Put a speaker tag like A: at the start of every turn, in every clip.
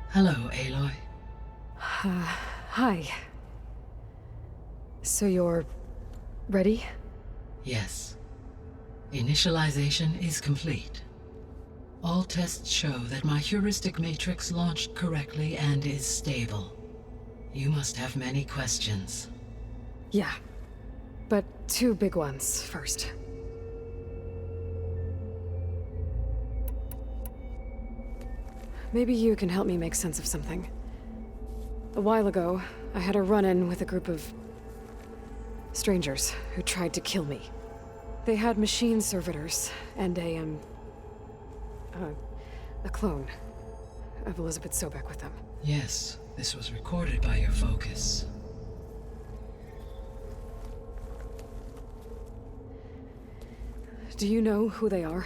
A: Hello, Aloy.
B: Hi. So you're... ready?
A: Yes. Initialization is complete. All tests show that my heuristic matrix launched correctly and is stable. You must have many questions.
B: Yeah. But two big ones first. Maybe you can help me make sense of something. A while ago, I had a run-in with a group of... strangers who tried to kill me. They had machine servitors and a clone of Elizabeth Sobek with them.
A: Yes, this was recorded by your focus.
B: Do you know who they are?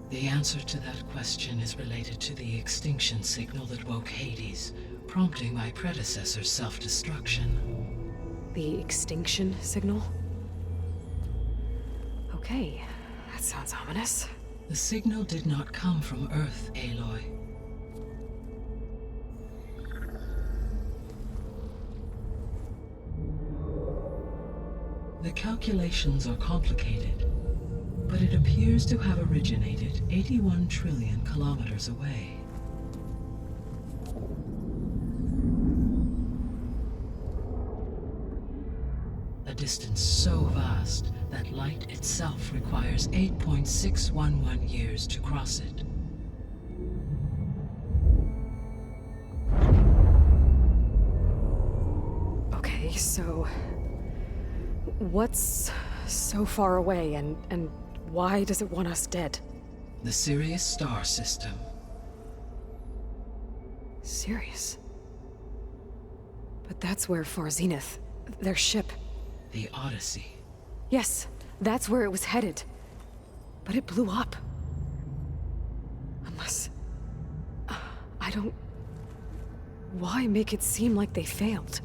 A: The answer to that question is related to the extinction signal that woke Hades, prompting my predecessor's self-destruction.
B: The extinction signal? Okay, that sounds ominous.
A: The signal did not come from Earth, Aloy. The calculations are complicated, but it appears to have originated 81 trillion kilometers away. A distance so vast that light itself requires 8.611 years to cross it.
B: Okay, so... what's so far away, and why does it want us dead?
A: The Sirius star system.
B: Sirius? But that's where Far Zenith, their ship...
A: The Odyssey.
B: Yes, that's where it was headed. But it blew up. Unless... I don't... Why make it seem like they failed?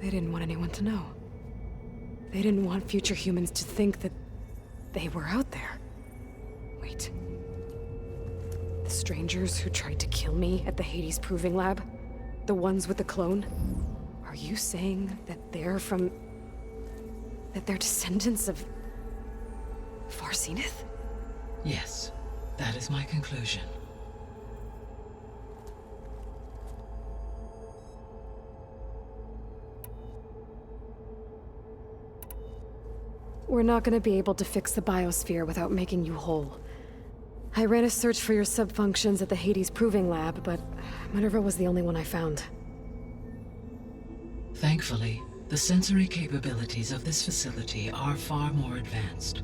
B: They didn't want anyone to know. They didn't want future humans to think that they were out there. Wait. The strangers who tried to kill me at the Hades Proving Lab? The ones with the clone? Are you saying that they're from... that they're descendants of... Far Zenith?
A: Yes, that is my conclusion.
B: We're not gonna be able to fix the biosphere without making you whole. I ran a search for your subfunctions at the Hades Proving Lab, but Minerva was the only one I found.
A: Thankfully, the sensory capabilities of this facility are far more advanced.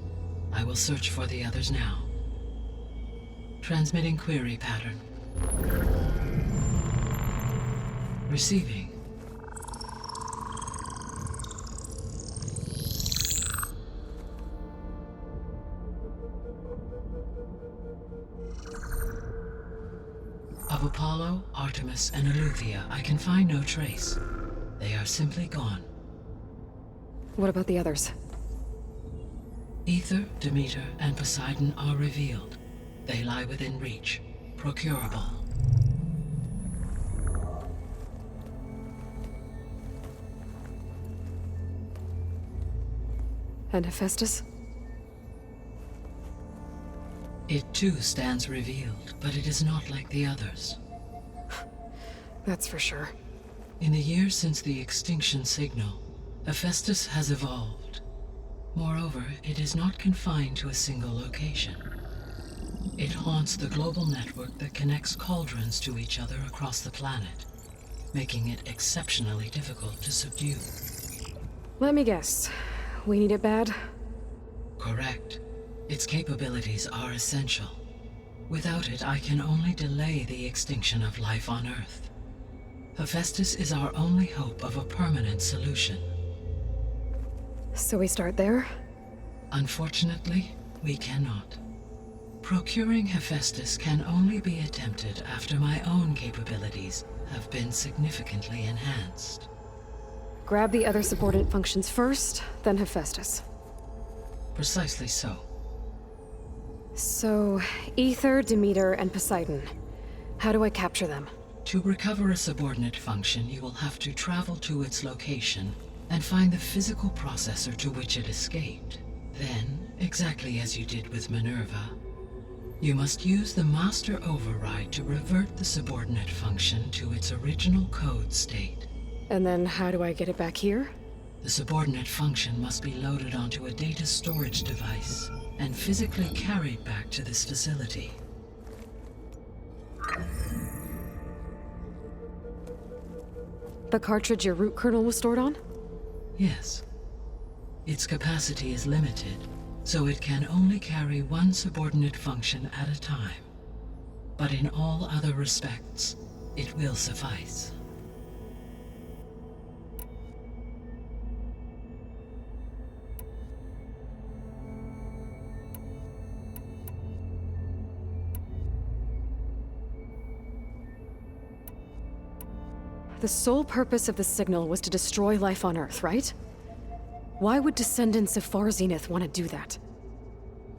A: I will search for the others now. Transmitting query pattern. Receiving. Of Apollo, Artemis, and Eleuthia, I can find no trace. They are simply gone.
B: What about the others?
A: Ether, Demeter, and Poseidon are revealed. They lie within reach, procurable.
B: And Hephaestus?
A: It too stands revealed, but it is not like the others.
B: That's for sure.
A: In the years since the extinction signal, Hephaestus has evolved. Moreover, it is not confined to a single location. It haunts the global network that connects cauldrons to each other across the planet, making it exceptionally difficult to subdue.
B: Let me guess. We need it bad?
A: Correct. Its capabilities are essential. Without it, I can only delay the extinction of life on Earth. Hephaestus is our only hope of a permanent solution.
B: So we start there?
A: Unfortunately, we cannot. Procuring Hephaestus can only be attempted after my own capabilities have been significantly enhanced.
B: grab the other subordinate functions first, then Hephaestus.
A: Precisely so.
B: So, Ether, Demeter, and Poseidon. How do I capture them?
A: To recover a subordinate function, you will have to travel to its location and find the physical processor to which it escaped. Then, exactly as you did with Minerva, you must use the master override to revert the subordinate function to its original code state.
B: And then how do I get it back here?
A: The subordinate function must be loaded onto a data storage device and physically carried back to this facility.
B: The cartridge your root kernel was stored on?
A: Yes. Its capacity is limited, so it can only carry one subordinate function at a time. But in all other respects, it will suffice.
B: The sole purpose of the signal was to destroy life on Earth, right? Why would descendants of Far Zenith want to do that?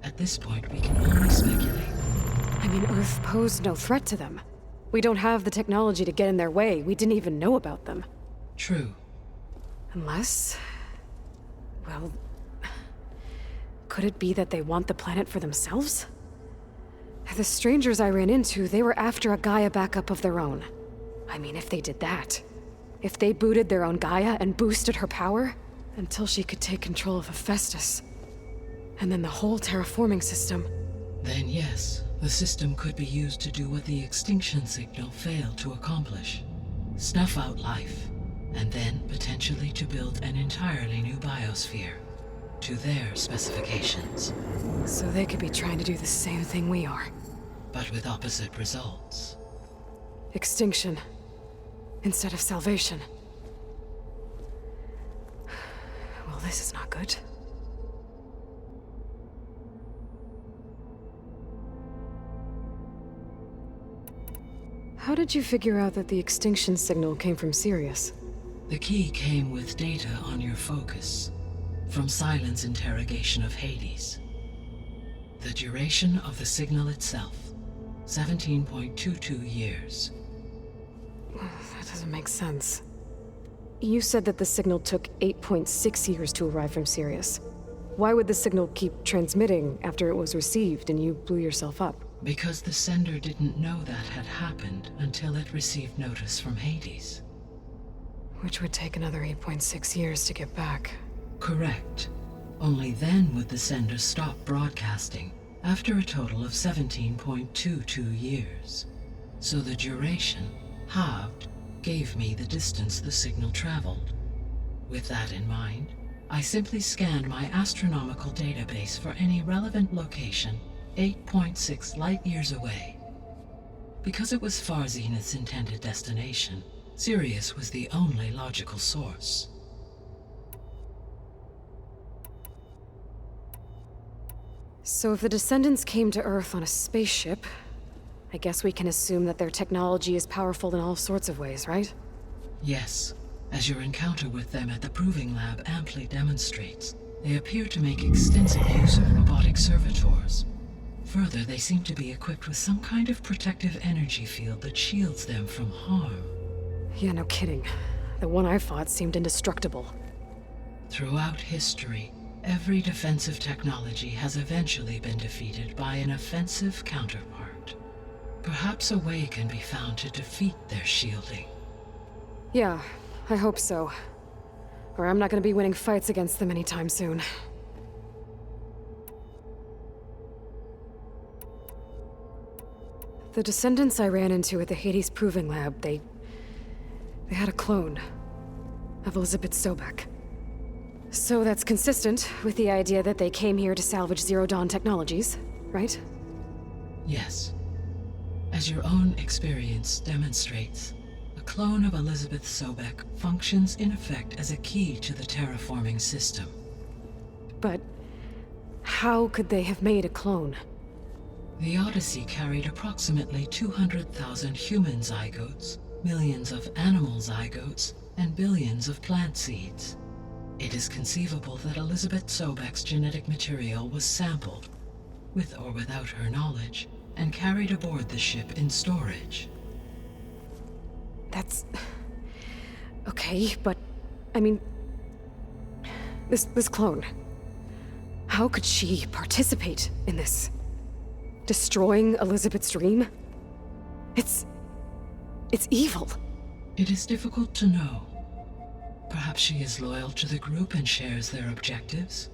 A: At this point, we can only speculate.
B: I mean, Earth posed no threat to them. We don't have the technology to get in their way. We didn't even know about them.
A: True.
B: Unless... well... could it be that they want the planet for themselves? The strangers I ran into, they were after a Gaia backup of their own. I mean, if they did that... if they booted their own Gaia and boosted her power... until she could take control of Hephaestus. And then the whole terraforming system.
A: Then yes, the system could be used to do what the extinction signal failed to accomplish. Snuff out life, and then potentially to build an entirely new biosphere, to their specifications.
B: So they could be trying to do the same thing we are.
A: But with opposite results.
B: Extinction. Instead of salvation. Well, this is not good. How did you figure out that the extinction signal came from Sirius?
A: The key came with data on your focus, from Silent's interrogation of Hades. The duration of the signal itself, 17.22 years.
B: That doesn't make sense. You said that the signal took 8.6 years to arrive from Sirius. Why would the signal keep transmitting after it was received and you blew yourself up?
A: Because the sender didn't know that had happened until it received notice from Hades.
B: Which would take another 8.6 years to get back.
A: Correct. Only then would the sender stop broadcasting, after a total of 17.22 years. So the duration, halved, gave me the distance the signal traveled. With that in mind, I simply scanned my astronomical database for any relevant location 8.6 light-years away. Because it was Far Zenith's intended destination, Sirius was the only logical source.
B: So if the descendants came to Earth on a spaceship, I guess we can assume that their technology is powerful in all sorts of ways, right?
A: Yes, as your encounter with them at the Proving Lab amply demonstrates, they appear to make extensive use of robotic servitors. Further, they seem to be equipped with some kind of protective energy field that shields them from harm.
B: Yeah, no kidding. The one I fought seemed indestructible.
A: Throughout history, every defensive technology has eventually been defeated by an offensive counterpart. Perhaps a way can be found to defeat their shielding.
B: Yeah, I hope so. Or I'm not gonna be winning fights against them anytime soon. The descendants I ran into at the Hades Proving Lab, they had a clone of Elizabeth Sobek. So that's consistent with the idea that they came here to salvage Zero Dawn technologies, right?
A: Yes. As your own experience demonstrates, a clone of Elizabeth Sobek functions in effect as a key to the terraforming system.
B: But how could they have made a clone?
A: The Odyssey carried approximately 200,000 human zygotes, millions of animal zygotes, and billions of plant seeds. It is conceivable that Elizabeth Sobek's genetic material was sampled, with or without her knowledge, and carried aboard the ship in storage.
B: That's... okay, but... I mean... This clone... How could she participate in this? Destroying Elizabeth's dream? It's evil.
A: It is difficult to know. Perhaps she is loyal to the group and shares their objectives.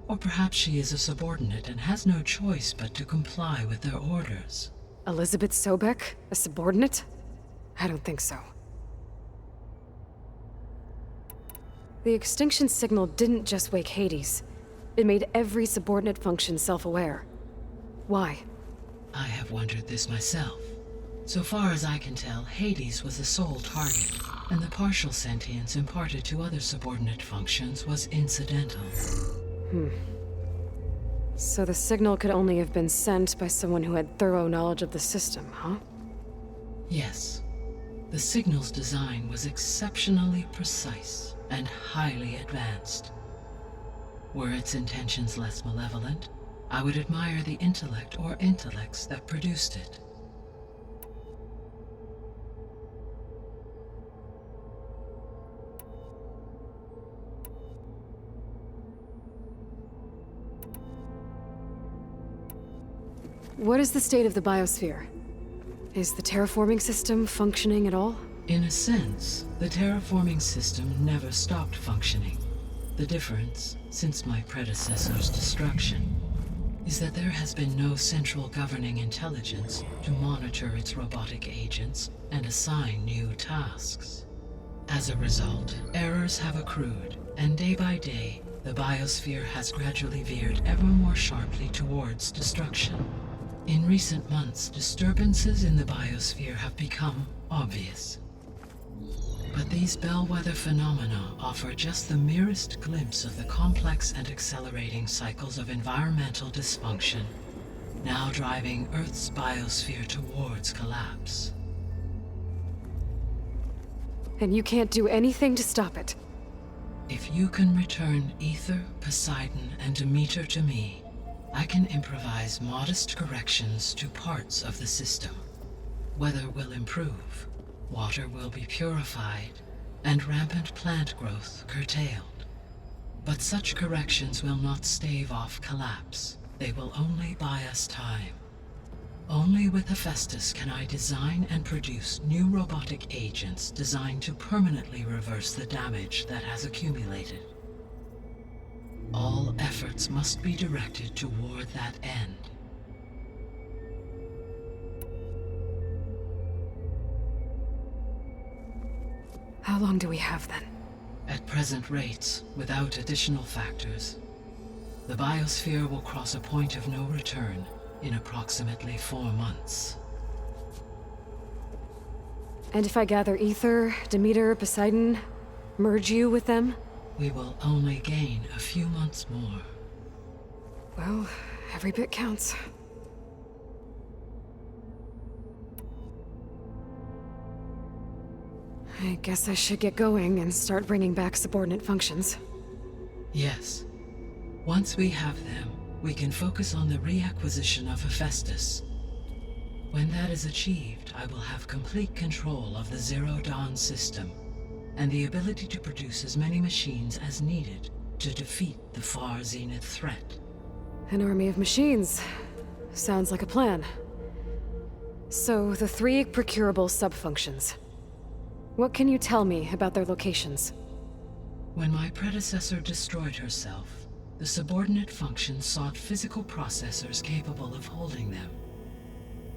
A: Or perhaps she is a subordinate and has no choice but to comply with their orders.
B: Elizabeth Sobek? A subordinate? I don't think so. The extinction signal didn't just wake Hades. It made every subordinate function self-aware. Why?
A: I have wondered this myself. So far as I can tell, Hades was the sole target, and the partial sentience imparted to other subordinate functions was incidental.
B: So the signal could only have been sent by someone who had thorough knowledge of the system, huh?
A: Yes. The signal's design was exceptionally precise and highly advanced. Were its intentions less malevolent, I would admire the intellect or intellects that produced it.
B: What is the state of the biosphere? Is the terraforming system functioning at all?
A: In a sense, the terraforming system never stopped functioning. The difference, since my predecessor's destruction, is that there has been no central governing intelligence to monitor its robotic agents and assign new tasks. As a result, errors have accrued, and day by day, the biosphere has gradually veered ever more sharply towards destruction. In recent months, disturbances in the biosphere have become obvious. But these bellwether phenomena offer just the merest glimpse of the complex and accelerating cycles of environmental dysfunction, now driving Earth's biosphere towards collapse.
B: And you can't do anything to stop it?
A: If you can return Ether, Poseidon, and Demeter to me, I can improvise modest corrections to parts of the system. Weather will improve. Water will be purified, and rampant plant growth curtailed. But such corrections will not stave off collapse. They will only buy us time. Only with Hephaestus can I design and produce new robotic agents designed to permanently reverse the damage that has accumulated. All efforts must be directed toward that end.
B: How long do we have then?
A: At present rates, without additional factors, the biosphere will cross a point of no return in approximately 4 months.
B: And if I gather Ether, Demeter, Poseidon, merge you with them?
A: We will only gain a few months more.
B: Well, every bit counts. I guess I should get going and start bringing back subordinate functions.
A: Yes. Once we have them, we can focus on the reacquisition of Hephaestus. When that is achieved, I will have complete control of the Zero Dawn system, and the ability to produce as many machines as needed to defeat the far zenith threat.
B: An army of machines. Sounds like a plan. So, the 3 procurable sub-functions. What can you tell me about their locations?
A: When my predecessor destroyed herself, the subordinate functions sought physical processors capable of holding them.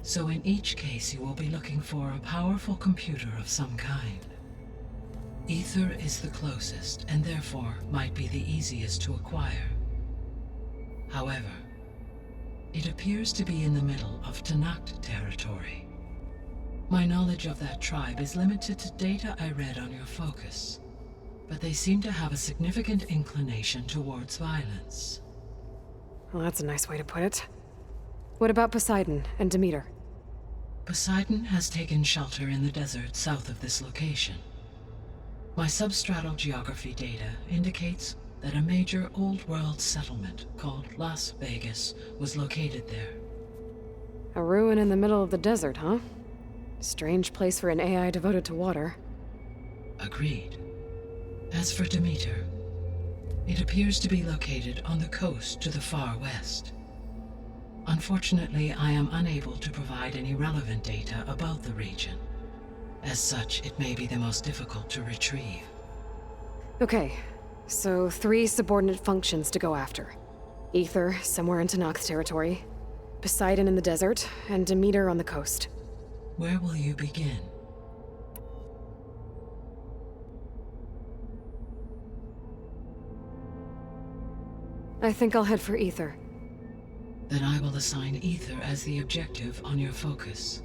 A: So in each case you will be looking for a powerful computer of some kind. Ether is the closest, and therefore might be the easiest to acquire. However, it appears to be in the middle of Tanakh territory. My knowledge of that tribe is limited to data I read on your focus, but they seem to have a significant inclination towards violence.
B: Well, that's a nice way to put it. What about Poseidon and Demeter?
A: Poseidon has taken shelter in the desert south of this location. My substratal geography data indicates that a major old-world settlement called Las Vegas was located there.
B: A ruin in the middle of the desert, huh? Strange place for an AI devoted to water.
A: Agreed. As for Demeter, it appears to be located on the coast to the far west. Unfortunately, I am unable to provide any relevant data about the region. As such, it may be the most difficult to retrieve.
B: Okay, so 3 subordinate functions to go after. Ether, somewhere in Tanakh territory. Poseidon in the desert, and Demeter on the coast.
A: Where will you begin?
B: I think I'll head for Ether.
A: Then I will assign Ether as the objective on your focus.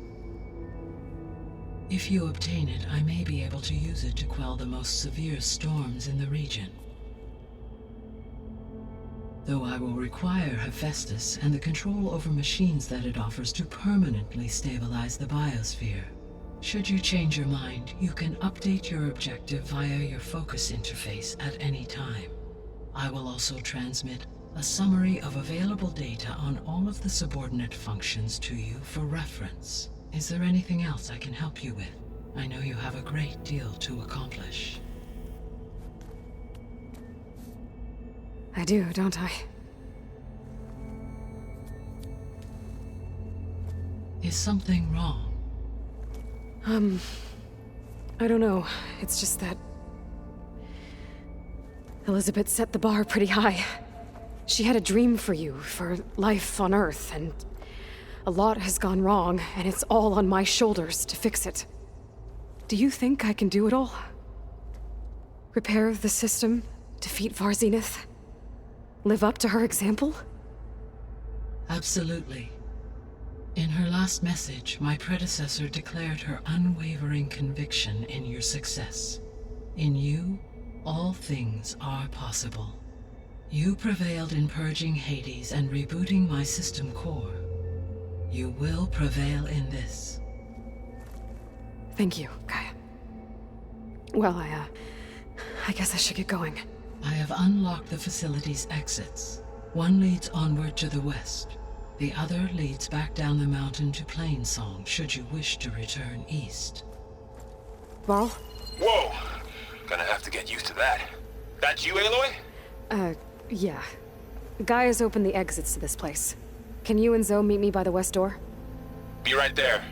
A: If you obtain it, I may be able to use it to quell the most severe storms in the region. Though I will require Hephaestus and the control over machines that it offers to permanently stabilize the biosphere. Should you change your mind, you can update your objective via your focus interface at any time. I will also transmit a summary of available data on all of the subordinate functions to you for reference. Is there anything else I can help you with? I know you have a great deal to accomplish.
B: I do, don't I?
A: Is something wrong?
B: I don't know. It's just that Elizabeth set the bar pretty high. She had a dream for you, for life on Earth, and a lot has gone wrong, and it's all on my shoulders to fix it. Do you think I can do it all? Repair the system, defeat Varzenith, live up to her example?
A: Absolutely. In her last message, my predecessor declared her unwavering conviction in your success. In you, all things are possible. You prevailed in purging Hades and rebooting my system core. You will prevail in this.
B: Thank you, Gaia. Well, I guess I should get going.
A: I have unlocked the facility's exits. One leads onward to the west. The other leads back down the mountain to Plainsong, should you wish to return east.
B: Varl?
C: Whoa! Gonna have to get used to that. That's you, Aloy?
B: Yeah. Gaia's opened the exits to this place. Can you and Zoe meet me by the west door?
C: Be right there.